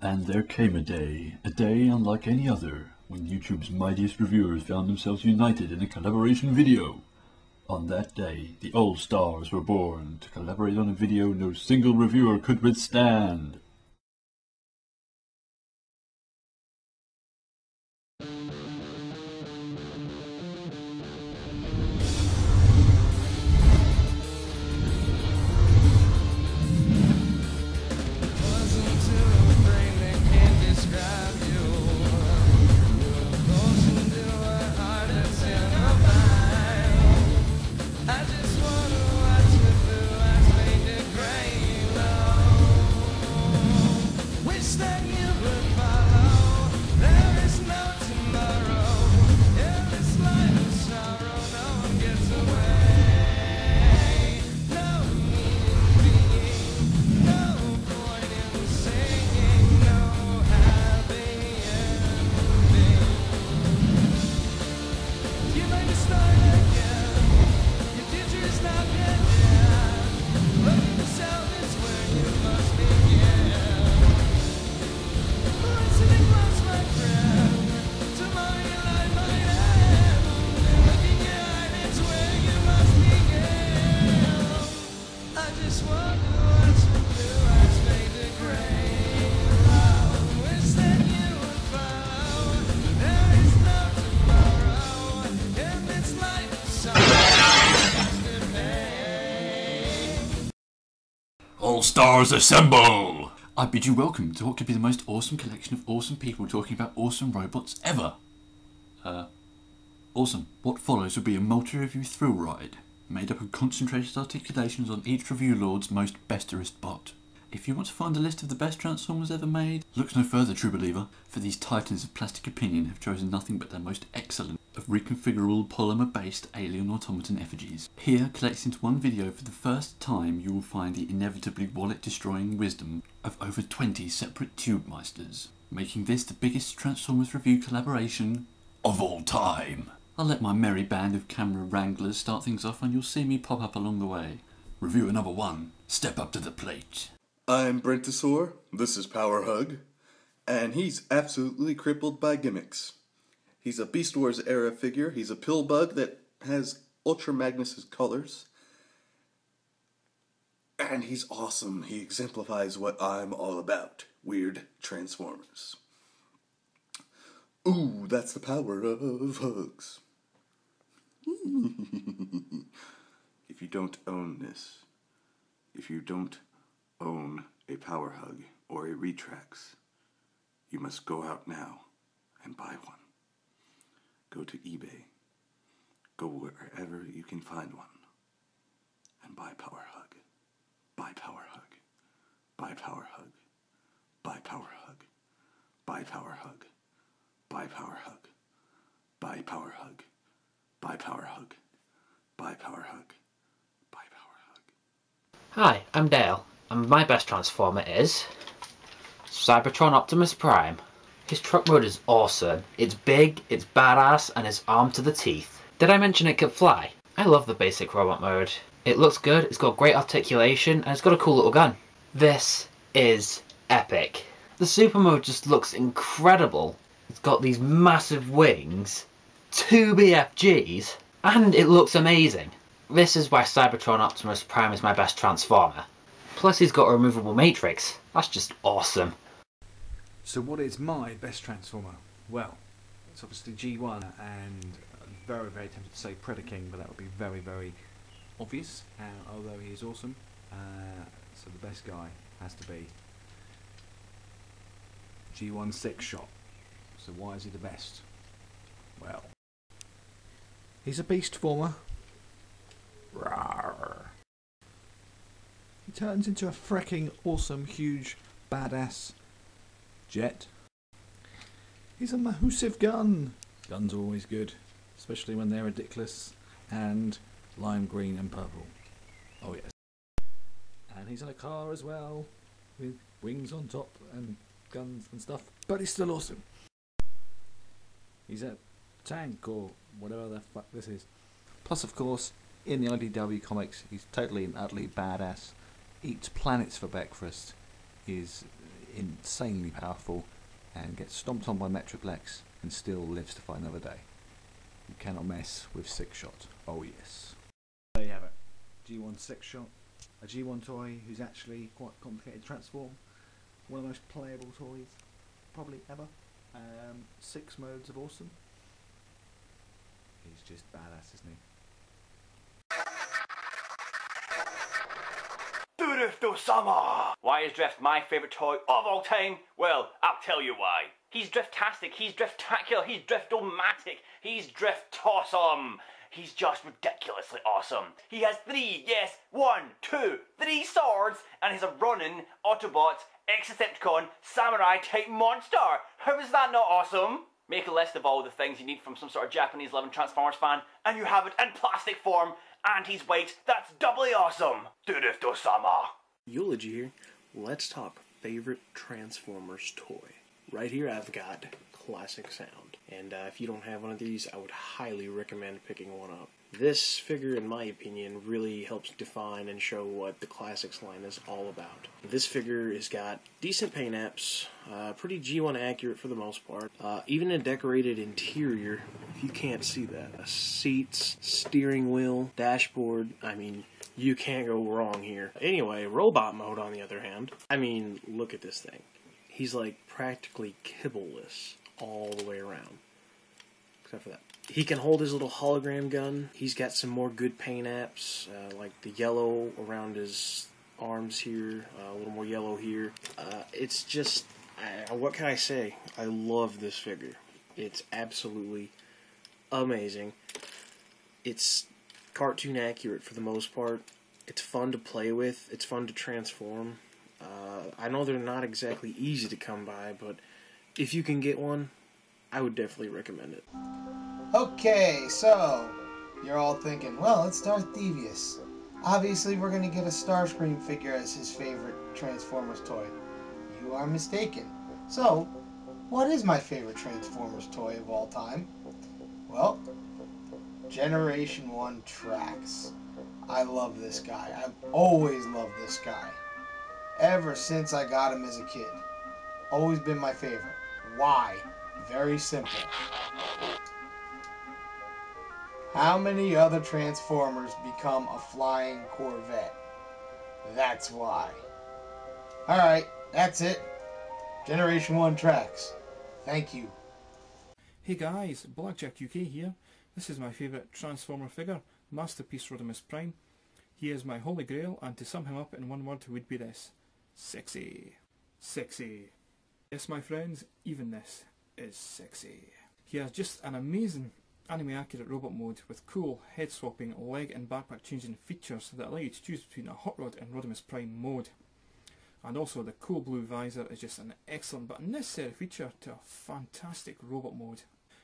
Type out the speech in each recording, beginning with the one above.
And there came a day unlike any other, when YouTube's mightiest reviewers found themselves united in a collaboration video. On that day, the All-Stars were born to collaborate on a video no single reviewer could withstand. All stars assemble! I bid you welcome to what could be the most awesome collection of awesome people talking about awesome robots ever. Awesome. What follows will be a multi-review thrill ride, made up of concentrated articulations on each review lord's most besterest bot. If you want to find a list of the best Transformers ever made, look no further, true believer, for these titans of plastic opinion have chosen nothing but their most excellent of reconfigurable polymer-based alien automaton effigies. Here, collected into one video for the first time, you will find the inevitably wallet-destroying wisdom of over 20 separate tube meisters, making this the biggest Transformers review collaboration of all time. I'll let my merry band of camera wranglers start things off and you'll see me pop up along the way. Reviewer number 1, step up to the plate. I'm Brentosaur, this is Powerhug, and he's absolutely crippled by gimmicks. He's a Beast Wars era figure, he's a pill bug that has Ultra Magnus' colors, and he's awesome. He exemplifies what I'm all about, weird Transformers. Ooh, that's the power of hugs. If you don't own this, if you don't own a Powerhug or a Retrax, you must go out now and buy one. Go to eBay, go wherever you can find one, and buy Powerhug. Buy Powerhug. Buy Powerhug. Buy Powerhug. Buy Powerhug. Buy Powerhug. Buy Powerhug. Buy Powerhug. Buy Powerhug. Buy Powerhug. Hi, I'm Dale, and my best Transformer is Cybertron Optimus Prime. His truck mode is awesome. It's big, it's badass, and it's armed to the teeth. Did I mention it could fly? I love the basic robot mode. It looks good, it's got great articulation, and it's got a cool little gun. This is epic. The super mode just looks incredible. It's got these massive wings, 2 BFGs, and it looks amazing. This is why Cybertron Optimus Prime is my best Transformer. Plus he's got a removable matrix. That's just awesome. So what is my best Transformer? Well, it's obviously G1, and I'm very, very tempted to say Predaking, but that would be very, very obvious, although he is awesome. So the best guy has to be G1 Sixshot. So why is he the best? Well, he's a beast former. Rawr. He turns into a freaking awesome, huge, badass jet. He's a massive gun. Guns are always good, especially when they're ridiculous and lime green and purple. Oh yes. And he's in a car as well, with wings on top and guns and stuff, but he's still awesome. He's a tank or whatever the fuck this is. Plus, of course, in the IDW comics, he's totally and utterly badass. Eats planets for breakfast, is insanely powerful, and gets stomped on by Metroplex and still lives to fight another day. You cannot mess with Sixshot. Oh yes. There you have it. G1 Sixshot. A G1 toy who's actually quite complicated to transform. One of the most playable toys probably ever. 6 modes of awesome. He's just badass, isn't he? Drift-o-sama! Why is Drift my favourite toy of all time? Well, I'll tell you why. He's Driftastic, he's Driftacular, he's Drift-o-matic, he's Drift-awesome. He's just ridiculously awesome. He has 3, yes, 1, 2, 3 swords, and he's a running Autobot, Decepticon, Samurai type monster. How is that not awesome? Make a list of all the things you need from some sort of Japanese loving Transformers fan, and you have it in plastic form, and he's white. That's doubly awesome. Drift-o-sama. Eulogy here. Let's talk favorite Transformers toy. Right here I've got Classic Sound. And if you don't have one of these, I would highly recommend picking one up. This figure, in my opinion, really helps define and show what the Classics line is all about. This figure has got decent paint apps, pretty G1 accurate for the most part, even a decorated interior, if you can't see that. Seats, steering wheel, dashboard, I mean, you can't go wrong here. Anyway, robot mode on the other hand, I mean, look at this thing. He's like practically kibbleless all the way around, except for that. He can hold his little hologram gun. He's got some more good paint apps, like the yellow around his arms here, a little more yellow here. It's just, what can I say? I love this figure. It's absolutely amazing. It's cartoon accurate for the most part. It's fun to play with. It's fun to transform. I know they're not exactly easy to come by, but if you can get one, I would definitely recommend it. Okay, so you're all thinking, well, it's Darth Devious. Obviously, we're going to get a Starscream figure as his favorite Transformers toy. You are mistaken. So, what is my favorite Transformers toy of all time? Well, Generation 1 Trax. I love this guy. I've always loved this guy. Ever since I got him as a kid. Always been my favorite. Why? Very simple. How many other Transformers become a flying Corvette? That's why. Alright, that's it. Generation 1 Trax. Thank you. Hey guys, Blackjack UK here. This is my favourite Transformer figure, Masterpiece Rodimus Prime. He is my holy grail, and to sum him up in one word would be this. Sexy. Sexy. Yes, my friends, even this is sexy. He has just an amazing anime accurate robot mode with cool head swapping, leg and backpack changing features that allow you to choose between a Hot Rod and Rodimus Prime mode. And also the cool blue visor is just an excellent but necessary feature to a fantastic robot mode.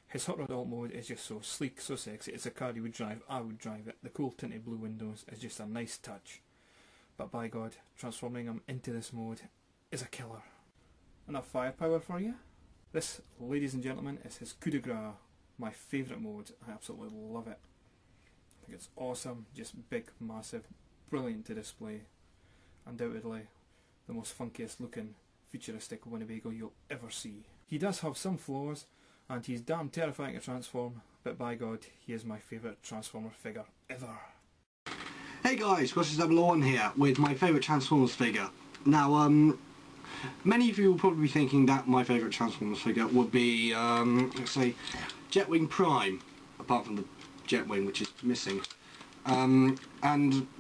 His Hot Rod alt mode is just so sleek, so sexy. It's a car you would drive, I would drive it. The cool tinted blue windows is just a nice touch. But by God, transforming him into this mode is a killer. Enough firepower for you? This, ladies and gentlemen, is his coup de grace, my favourite mode. I absolutely love it. I think it's awesome, just big, massive, brilliant to display. Undoubtedly the most funkiest looking, futuristic Winnebago you'll ever see. He does have some flaws, and he's damn terrifying to transform, but by God, he is my favourite Transformer figure ever. Hey guys, Crosses001 here with my favourite Transformers figure. Now, many of you will probably be thinking that my favourite Transformers figure would be, let's say, Jetwing Prime, apart from the Jetwing which is missing. And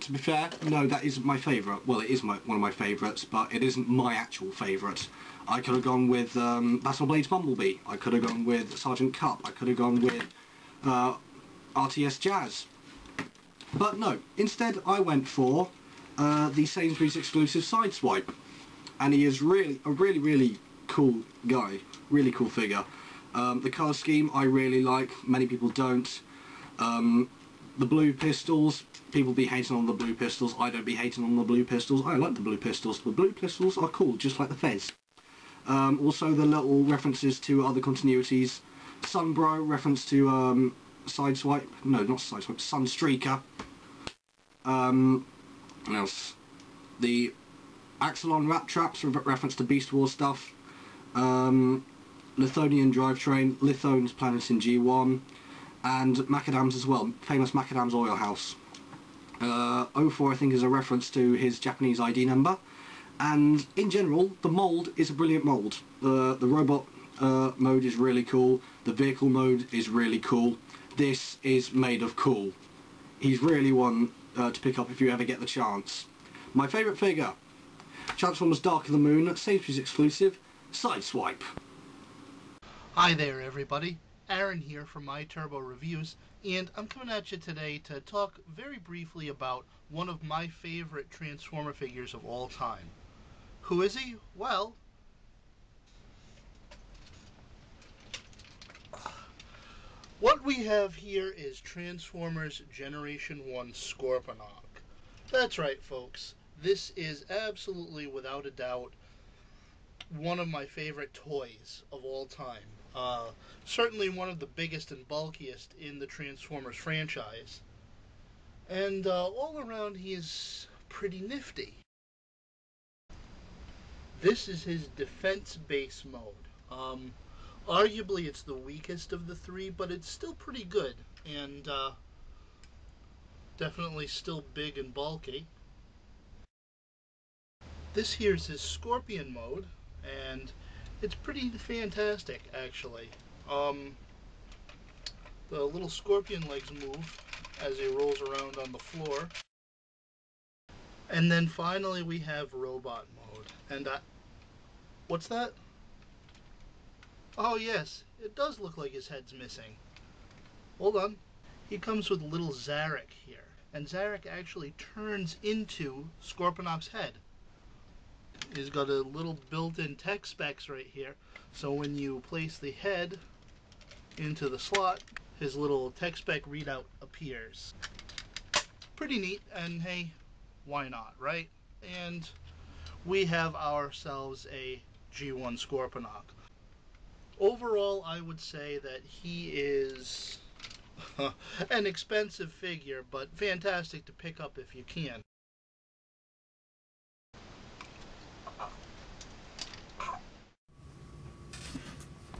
to be fair, no, that isn't my favourite. Well, it is one of my favourites, but it isn't my actual favourite. I could have gone with Battle Blades Bumblebee. I could have gone with Sergeant Cup. I could have gone with RTS Jazz. But no, instead I went for the Sainsbury's exclusive Sideswipe. And he is really a really cool guy. Really cool figure. The colour scheme I really like. Many people don't. The blue pistols, people be hating on the blue pistols. I don't be hating on the blue pistols. I like the blue pistols. The blue pistols are cool, just like the Fez. Also the little references to other continuities. Sunbro, reference to Sideswipe. No, not Sideswipe, Sunstreaker. What else? The Axelon Rat Traps, reference to Beast Wars stuff. Lithonian Drivetrain, Lithone's planets in G1. And Macadams as well, famous Macadams Oil House. 04 I think is a reference to his Japanese ID number. And in general, the mould is a brilliant mould. The robot mode is really cool, the vehicle mode is really cool. This is made of cool. He's really one to pick up if you ever get the chance. My favourite figure, Transformers Dark of the Moon, Sainsbury's exclusive, Sideswipe. Hi there everybody. Aaron here from My Turbo Reviews, and I'm coming at you today to talk very briefly about one of my favorite Transformer figures of all time. Who is he? Well, what we have here is Transformers Generation 1 Scorponok. That's right folks, this is absolutely without a doubt one of my favorite toys of all time. Certainly one of the biggest and bulkiest in the Transformers franchise. And all around he is pretty nifty. This is his defense base mode. Arguably it's the weakest of the three, but it's still pretty good. And definitely still big and bulky. This here's his Scorpion mode, and it's pretty fantastic, actually. The little scorpion legs move as he rolls around on the floor. And then finally we have robot mode. And what's that? Oh yes, it does look like his head's missing. Hold on. He comes with little Zarek here. And Zarek actually turns into Scorponok's head. He's got a little built-in tech specs right here, so when you place the head into the slot, his little tech spec readout appears. Pretty neat, and hey, why not, right? And we have ourselves a G1 Scorponok. Overall, I would say that he is an expensive figure, but fantastic to pick up if you can.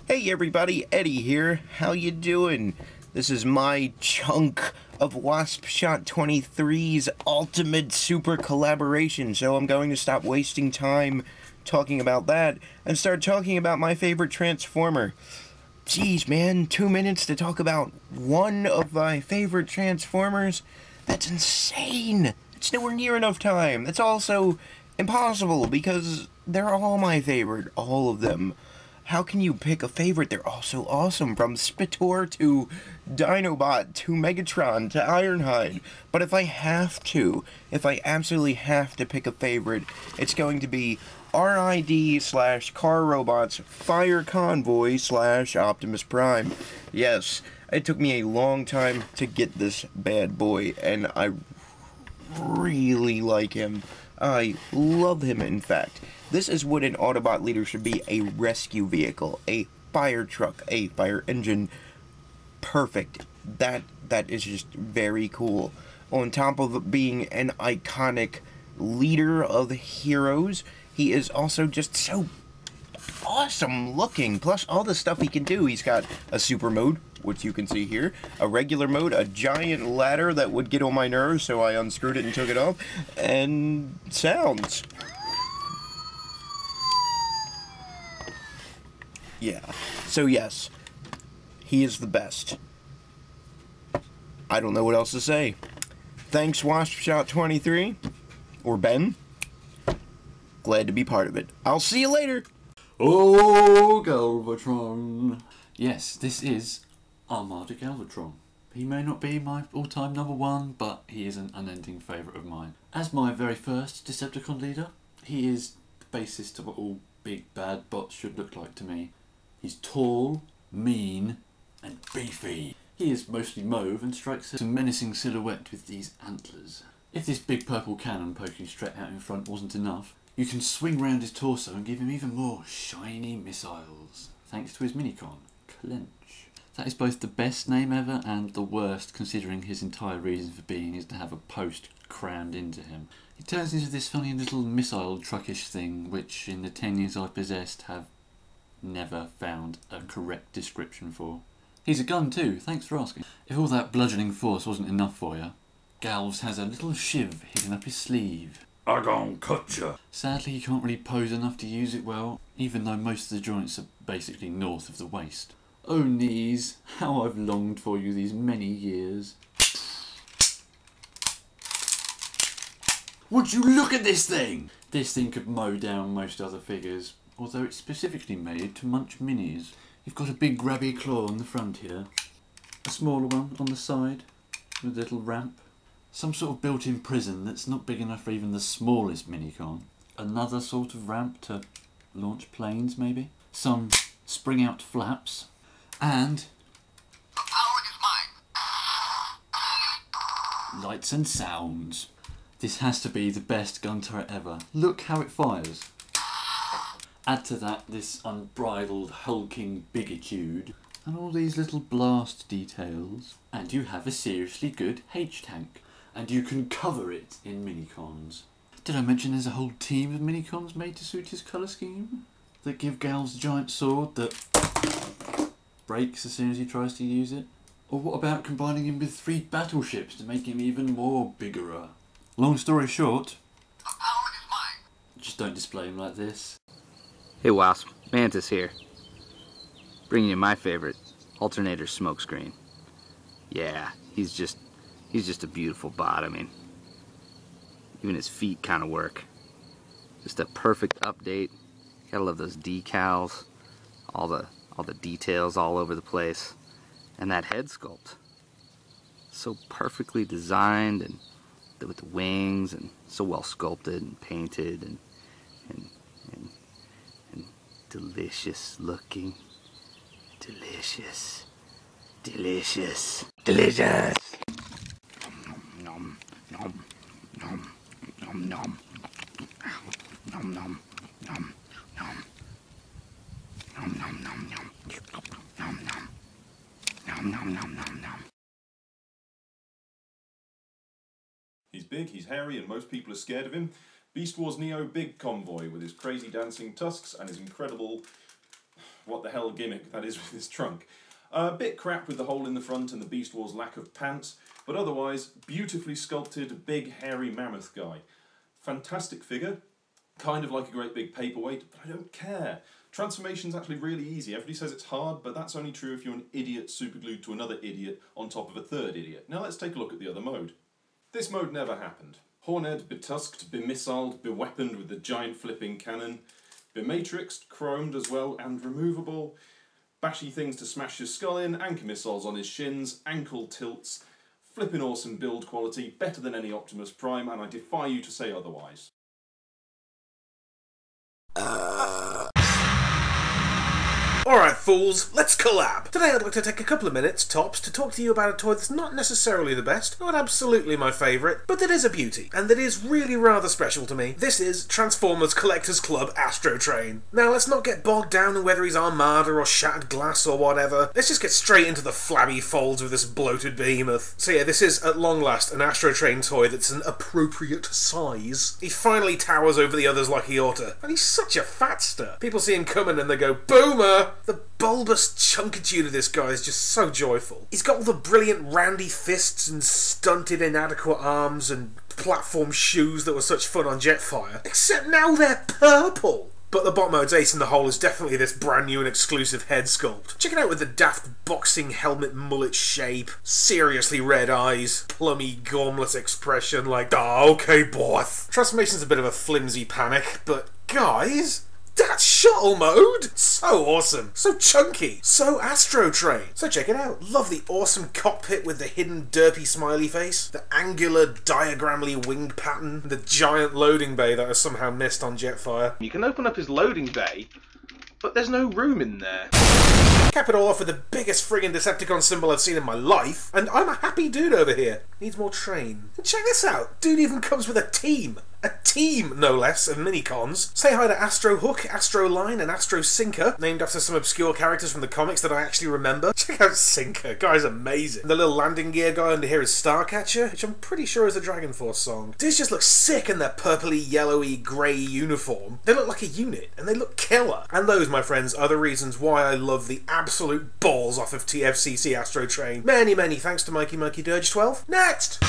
Hey everybody, Eddie here. How you doing? This is my chunk of Wasp Shot 23's ultimate super collaboration, so I'm going to stop wasting time talking about that and start talking about my favorite Transformer. Jeez, man, 2 minutes to talk about one of my favorite Transformers? That's insane! It's nowhere near enough time. That's also impossible because they're all my favorite, all of them. How can you pick a favorite? They're all so awesome, from Spitor to Dinobot to Megatron to Ironhide. But if I absolutely have to pick a favorite, it's going to be RID/Car Robots Fire Convoy / Optimus Prime. Yes, it took me a long time to get this bad boy, and I really like him. I love him, in fact. This is what an Autobot leader should be: a rescue vehicle, a fire truck, a fire engine. Perfect. That is just very cool. On top of being an iconic leader of heroes, he is also just so awesome looking. Plus all the stuff he can do. He's got a super mode, which you can see here, a regular mode, a giant ladder that would get on my nerves, so I unscrewed it and took it off, and sounds. Yeah, so yes, he is the best. I don't know what else to say. Thanks, WaspShot23, or Ben. Glad to be part of it. I'll see you later. Oh, Galvatron. Yes, this is Armada Galvatron. He may not be my all-time #1, but he is an unending favourite of mine. As my very first Decepticon leader, he is the basis to what all big bad bots should look like to me. He's tall, mean, and beefy. He is mostly mauve and strikes a menacing silhouette with these antlers. If this big purple cannon poking straight out in front wasn't enough, you can swing round his torso and give him even more shiny missiles, thanks to his minicon, Clench. That is both the best name ever and the worst, considering his entire reason for being is to have a post crammed into him. He turns into this funny little missile truckish thing, which in the 10 years I've possessed have never found a correct description for. He's a gun too, thanks for asking. If all that bludgeoning force wasn't enough for you, Galvs has a little shiv hidden up his sleeve. I gon' cut ya. Sadly, he can't really pose enough to use it well, even though most of the joints are basically north of the waist. Oh knees, how I've longed for you these many years. Would you look at this thing? This thing could mow down most other figures, although it's specifically made to munch minis. You've got a big grabby claw on the front here, a smaller one on the side with a little ramp, some sort of built-in prison that's not big enough for even the smallest minicon, another sort of ramp to launch planes maybe, some spring-out flaps, and lights and sounds. This has to be the best gun turret ever. Look how it fires. Add to that this unbridled hulking bigitude and all these little blast details, and you have a seriously good H-tank, and you can cover it in minicons. Did I mention there's a whole team of minicons made to suit his colour scheme? That give Gal's a giant sword that breaks as soon as he tries to use it? Or what about combining him with 3 battleships to make him even more biggerer? Long story short, just don't display him like this. Hey Wasp, Mantis here. Bringing you my favorite, Alternator Smokescreen. Yeah, he's just a beautiful bot. I mean, even his feet kind of work. Just a perfect update. Gotta love those decals, all the details all over the place, and that head sculpt. So perfectly designed, and with the wings, and so well sculpted and painted, and delicious looking. Delicious. Delicious. Delicious. Nom, nom, nom, nom, nom, nom, nom, nom, nom, nom, nom, nom, nom, nom, nom, nom, nom, nom, nom. He's big, he's hairy, and most people are scared of him. Beast Wars Neo Big Convoy with his crazy dancing tusks and his incredible what the hell gimmick that is with his trunk. A bit crap with the hole in the front and the Beast Wars lack of pants, but otherwise beautifully sculpted, big hairy mammoth guy. Fantastic figure, kind of like a great big paperweight, but I don't care. Transformation's actually really easy. Everybody says it's hard, but that's only true if you're an idiot superglued to another idiot on top of a third idiot. Now let's take a look at the other mode. This mode never happened. Horned, betusked, bemissiled, beweaponed with the giant flipping cannon, bematrixed, chromed as well, and removable, bashy things to smash your skull in, anchor missiles on his shins, ankle tilts, flipping awesome build quality, better than any Optimus Prime, and I defy you to say otherwise. Alright fools, let's collab! Today I'd like to take a couple of minutes, tops, to talk to you about a toy that's not necessarily the best, not absolutely my favourite, but that is a beauty, and that is really rather special to me. This is Transformers Collectors Club Astrotrain. Now let's not get bogged down in whether he's Armada or Shattered Glass or whatever, let's just get straight into the flabby folds of this bloated behemoth. So yeah, this is at long last an Astrotrain toy that's an appropriate size. He finally towers over the others like he oughta, and he's such a fatster. People see him coming and they go, "Boomer!" The bulbous chunkitude of this guy is just so joyful. He's got all the brilliant roundy fists and stunted inadequate arms and platform shoes that were such fun on Jetfire. Except now they're purple. But the bot mode's ace in the hole is definitely this brand new and exclusive head sculpt. Check it out with the daft boxing helmet mullet shape, seriously red eyes, plummy gormless expression like, ah, okay boss. Transformation's a bit of a flimsy panic, but guys, that's shuttle mode! So awesome, so chunky, so Astrotrain. So check it out. Love the awesome cockpit with the hidden derpy smiley face, the angular diagramly wing pattern, the giant loading bay that was somehow missed on Jetfire. You can open up his loading bay, but there's no room in there. Cap it all off with the biggest friggin' Decepticon symbol I've seen in my life, and I'm a happy dude over here. Needs more train. And check this out, dude even comes with a team. A team, no less, of minicons. Say hi to Astro Hook, Astro Line, and Astro Sinker, named after some obscure characters from the comics that I actually remember. Check out Sinker, guy's amazing. And the little landing gear guy under here is Starcatcher, which I'm pretty sure is a Dragon Force song. Dudes just look sick in their purpley, yellowy, grey uniform. They look like a unit, and they look killer. And those, my friends, are the reasons why I love the absolute balls off of TFCC Astrotrain. Many, many thanks to Mikey Monkey Dirge 12. Next!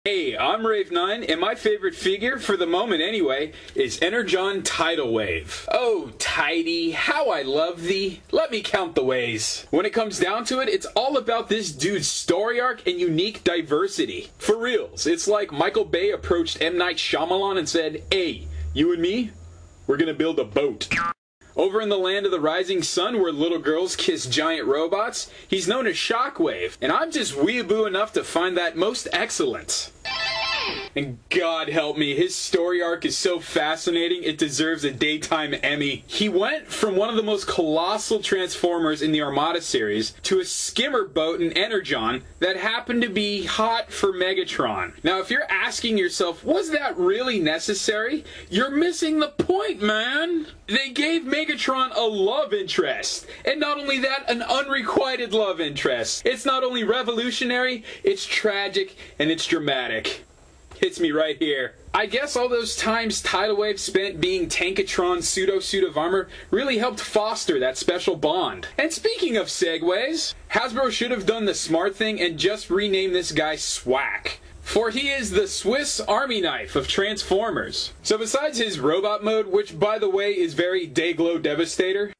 Hey, I'm Rave9, and my favorite figure, for the moment anyway, is Energon Tidal Wave. Oh, Tidy, how I love thee. Let me count the ways. When it comes down to it, it's all about this dude's story arc and unique diversity. For reals, it's like Michael Bay approached M. Night Shyamalan and said, hey, you and me, we're gonna build a boat. Over in the land of the rising sun where little girls kiss giant robots, he's known as Shockwave, and I'm just weeaboo enough to find that most excellent. And God help me, his story arc is so fascinating it deserves a daytime Emmy. He went from one of the most colossal Transformers in the Armada series to a skimmer boat in Energon that happened to be hot for Megatron. Now if you're asking yourself, was that really necessary? You're missing the point, man! They gave Megatron a love interest. And not only that, an unrequited love interest. It's not only revolutionary, it's tragic, and it's dramatic. Hits me right here. I guess all those times Tidal Wave spent being Tankatron's pseudo-suit of armor really helped foster that special bond. And speaking of segues, Hasbro should have done the smart thing and just renamed this guy Swack. For he is the Swiss Army knife of Transformers. So besides his robot mode, which by the way is very Dayglow Devastator,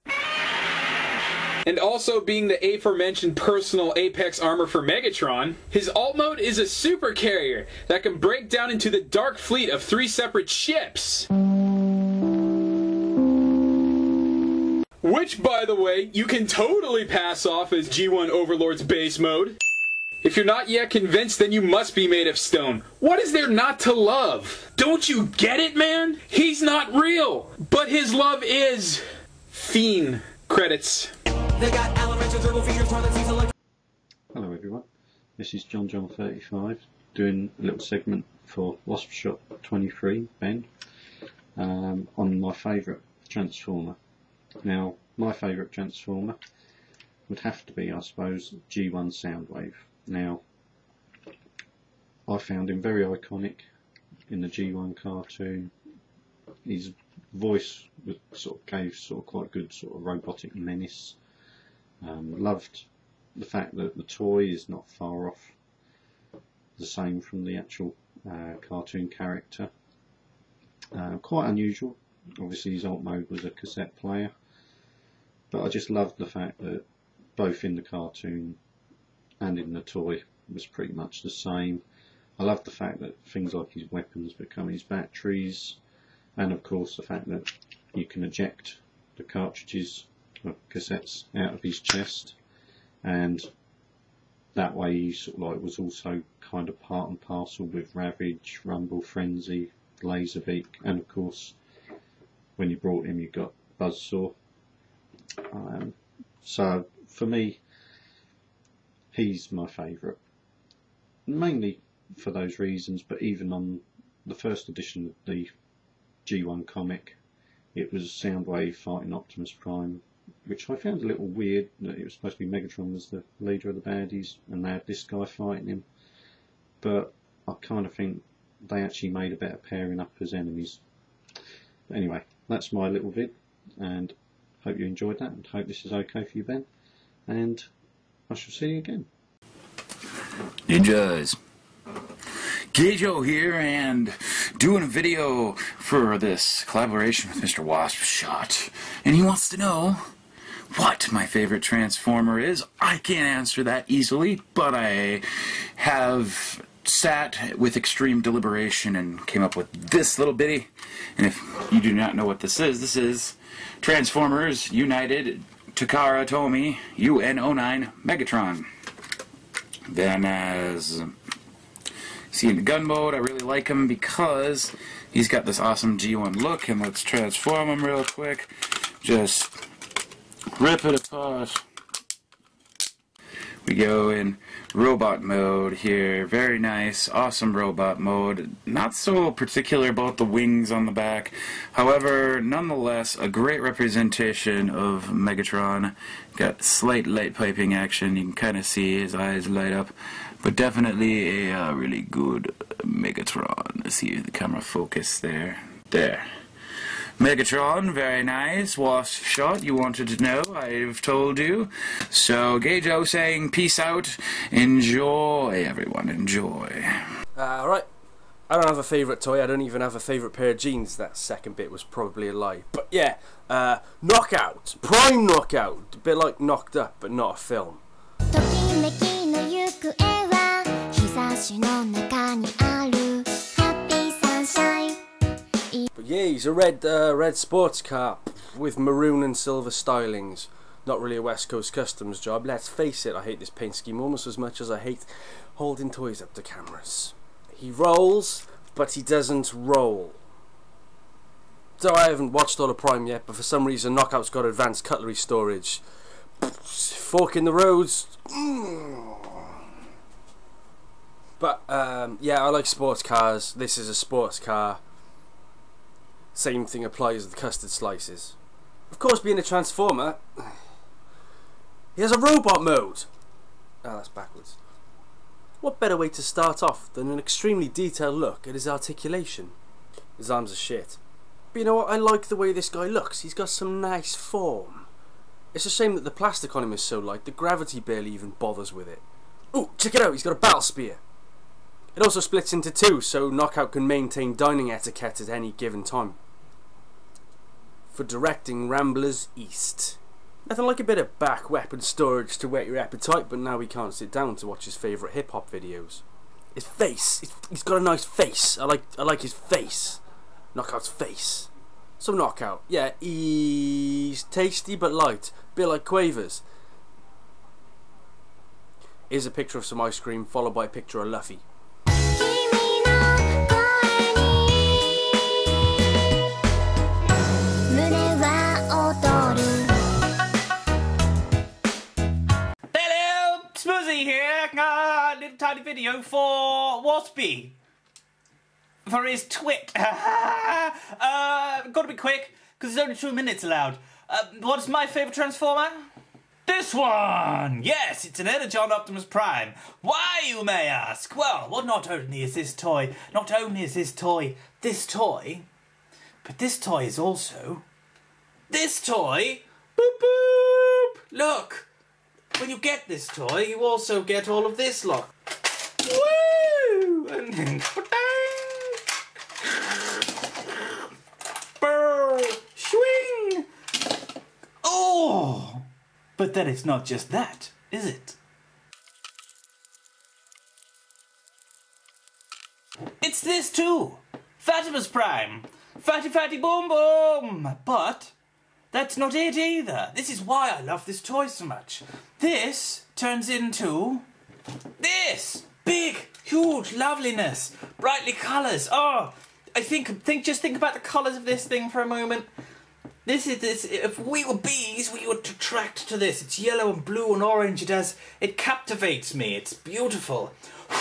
and also being the aforementioned personal Apex armor for Megatron, his alt mode is a super carrier that can break down into the dark fleet of 3 separate ships. Which, by the way, you can totally pass off as G1 Overlord's base mode. If you're not yet convinced, then you must be made of stone. What is there not to love? Don't you get it, man? He's not real, but his love is. Fiend. Credits. Hello everyone, this is John35 doing a little segment for Waspshot 23, Ben, on my favourite Transformer. Now, my favourite Transformer would have to be, I suppose, G1 Soundwave. Now, I found him very iconic in the G1 cartoon. His voice gave quite good robotic menace. Loved the fact that the toy is not far off the same from the actual cartoon character. Quite unusual. Obviously his alt mode was a cassette player, but I just loved the fact that both in the cartoon and in the toy was pretty much the same. I loved the fact that things like his weapons become his batteries, and of course the fact that you can eject the cartridges or cassettes out of his chest, and that way he was also kind of part and parcel with Ravage, Rumble Frenzy, Laserbeak, and of course when you brought him you got Buzzsaw. So for me he's my favourite, mainly for those reasons, but even on the first edition of the G1 comic it was Soundwave fighting Optimus Prime, which I found a little weird that it was supposed to be Megatron was the leader of the baddies and they had this guy fighting him, but I kind of think they actually made a better pairing up as enemies. But anyway, that's my little vid, and hope you enjoyed that, and hope this is okay for you, Ben, and I shall see you again. Ninjas, Gajo here, and doing a video for this collaboration with Mr. Waspshot, and he wants to know what my favorite Transformer is. I can't answer that easily, but I have sat with extreme deliberation and came up with this little bitty, and if you do not know what this is Transformers United Takara Tomy UN09 Megatron. Then as see in the gun mode, I really like him because he's got this awesome G1 look, and let's transform him real quick. Just rip it apart. We go in robot mode here. Very nice, awesome robot mode. Not so particular about the wings on the back. However, nonetheless, a great representation of Megatron. Got slight light piping action. You can kind of see his eyes light up. But definitely a really good Megatron. Let's see the camera focus there. There. Megatron, very nice. Waspshot, you wanted to know, I've told you. So, Gajo saying peace out. Enjoy, everyone, enjoy. Right. I don't have a favourite toy. I don't even have a favourite pair of jeans. That second bit was probably a lie. But yeah, Knockout. Prime Knockout. A bit like Knocked Up, but not a film. But yeah, he's a red sports car with maroon and silver stylings. Not really a West Coast Customs job. Let's face it, I hate this paint scheme almost as much as I hate holding toys up to cameras. He rolls, but he doesn't roll. So I haven't watched all of Prime yet, but for some reason Knockout's got advanced cutlery storage. Fork in the roads. But yeah, I like sports cars. This is a sports car. Same thing applies with the custard slices. Of course, being a Transformer, he has a robot mode. Oh, that's backwards. What better way to start off than an extremely detailed look at his articulation? His arms are shit. But you know what? I like the way this guy looks. He's got some nice form. It's a shame that the plastic on him is so light, the gravity barely even bothers with it. Ooh, check it out, he's got a battle spear. It also splits into two, so Knockout can maintain dining etiquette at any given time. For directing Ramblers East. Nothing like a bit of back weapon storage to whet your appetite, but now we can't sit down to watch his favourite hip-hop videos. His face, he's got a nice face. I like his face. Knockout's face. So Knockout, yeah, he's tasty but light, a bit like Quavers. Here's a picture of some ice cream, followed by a picture of Luffy. Here, little tiny video for Waspy for his twit. Gotta be quick because there's only 2 minutes allowed. What's my favourite Transformer? This one! Yes, it's an Energon Optimus Prime. Why, you may ask? Well, not only is this toy this toy, but this toy is also this toy. Boop boop! Look! When you get this toy, you also get all of this lot. Woo! And then swing! Oh! But then it's not just that, is it? It's this too! Fatimus Prime! Fatty fatty boom boom! But that's not it either. This is why I love this toy so much. This turns into this big, huge loveliness, brightly colours. Oh, just think about the colours of this thing for a moment. This. If we were bees, we would attract to this. It's yellow and blue and orange. It captivates me. It's beautiful.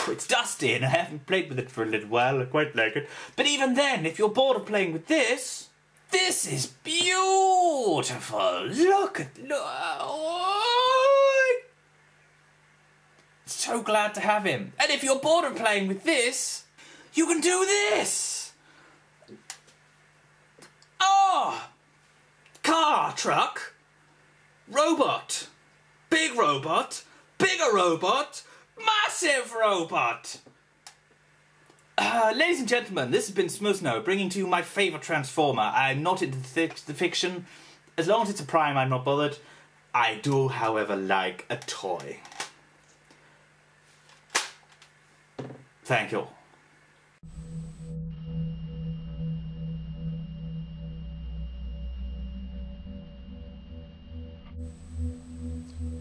It's dusty, and I haven't played with it for a little while. I quite like it. But even then, if you're bored of playing with this. This is beautiful. Look. Oh, so glad to have him. And if you're bored of playing with this, you can do this. Oh, car, truck, robot, big robot, bigger robot, massive robot. Ladies and gentlemen, this has been Smosno, bringing to you my favourite Transformer. I'm not into the fiction. As long as it's a Prime, I'm not bothered. I do, however, like a toy. Thank you.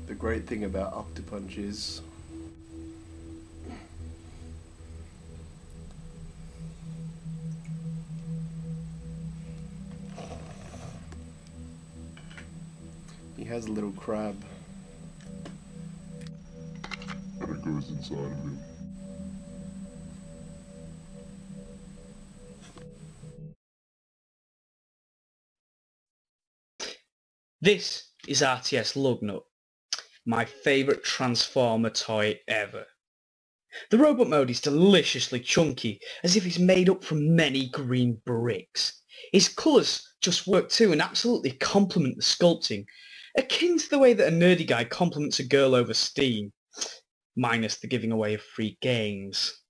The great thing about Octopunch is he has a little crab. And it goes inside of him. This is RTS Lugnut, my favourite Transformer toy ever. The robot mode is deliciously chunky, as if it's made up from many green bricks. His colours just work too and absolutely complement the sculpting, akin to the way that a nerdy guy compliments a girl over Steam, minus the giving away of free games.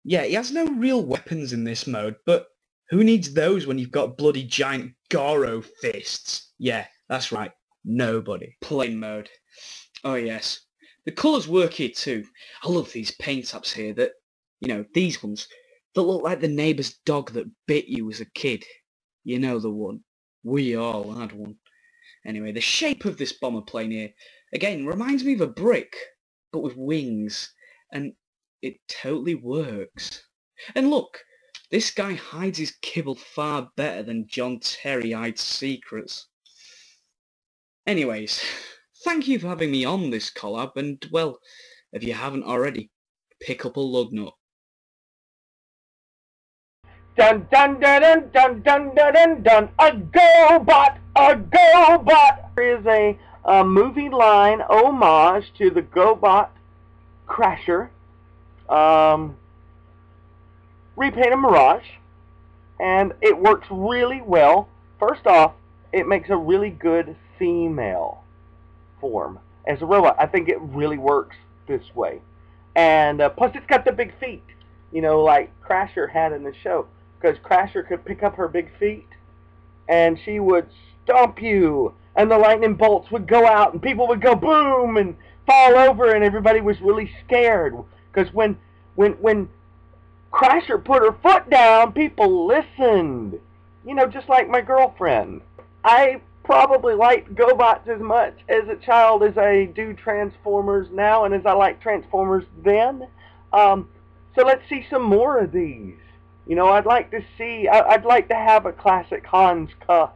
Yeah, he has no real weapons in this mode, but who needs those when you've got bloody giant Goro fists? Yeah, that's right, nobody. Plain mode. Oh yes. The colours work here too. I love these paint apps here that, you know, these ones, that look like the neighbour's dog that bit you as a kid. You know the one. We all had one. Anyway, the shape of this bomber plane here, again, reminds me of a brick, but with wings, and it totally works. And look, this guy hides his kibble far better than John Terry hides secrets. Anyways, thank you for having me on this collab, and, well, if you haven't already, pick up a Lugnut. Dun dun dun dun dun dun dun dun dun. A GoBot! A GoBot! There is a movie line homage to the GoBot Crasher. Repaint a Mirage, and it works really well. First off, it makes a really good female form as a robot. I think it really works this way, and plus it's got the big feet, you know, like Crasher had in the show, because Crasher could pick up her big feet and she would stomp you, and the lightning bolts would go out and people would go boom and fall over, and everybody was really scared, because when Crasher put her foot down, people listened. You know, just like my girlfriend. I probably liked GoBots as much as a child as I do Transformers now, and as I liked Transformers then. So let's see some more of these. You know, I'd like to see, I'd like to have a classic Hans Cuff,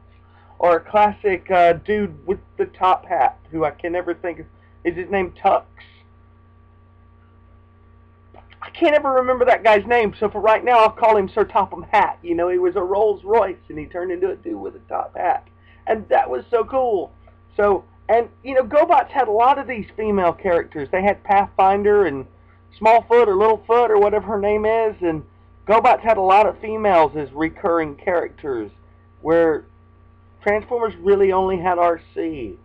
or a classic dude with the top hat, who I can never think of. Is his name Tux? I can't ever remember that guy's name, so for right now I'll call him Sir Topham Hatt. You know, he was a Rolls Royce and he turned into a dude with a top hat. And that was so cool. So, and, you know, GoBots had a lot of these female characters. They had Pathfinder and Smallfoot or Littlefoot or whatever her name is, and GoBots had a lot of females as recurring characters, where Transformers really only had RC.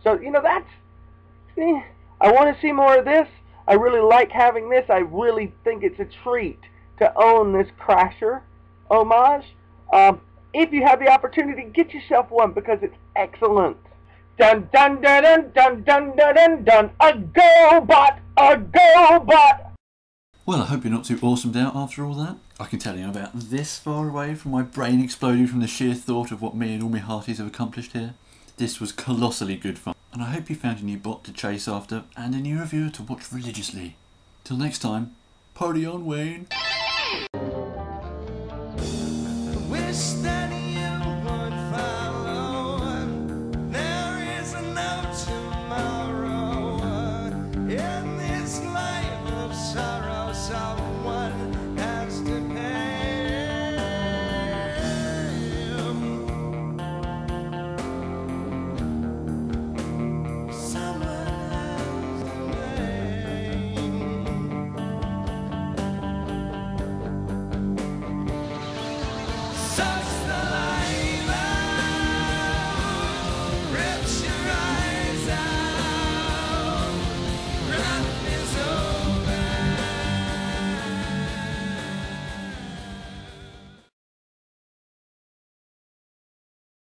So, you know, that's... I want to see more of this. I really like having this. I really think it's a treat to own this Crasher homage. If you have the opportunity, get yourself one, because it's excellent. Dun dun dun dun dun dun dun dun dun. A GoBot! A GoBot! Well, I hope you're not too awesomed out after all that. I can tell you I'm about this far away from my brain exploding from the sheer thought of what me and all my hearties have accomplished here. This was colossally good fun, and I hope you found a new bot to chase after and a new reviewer to watch religiously. Till next time, party on, Wayne!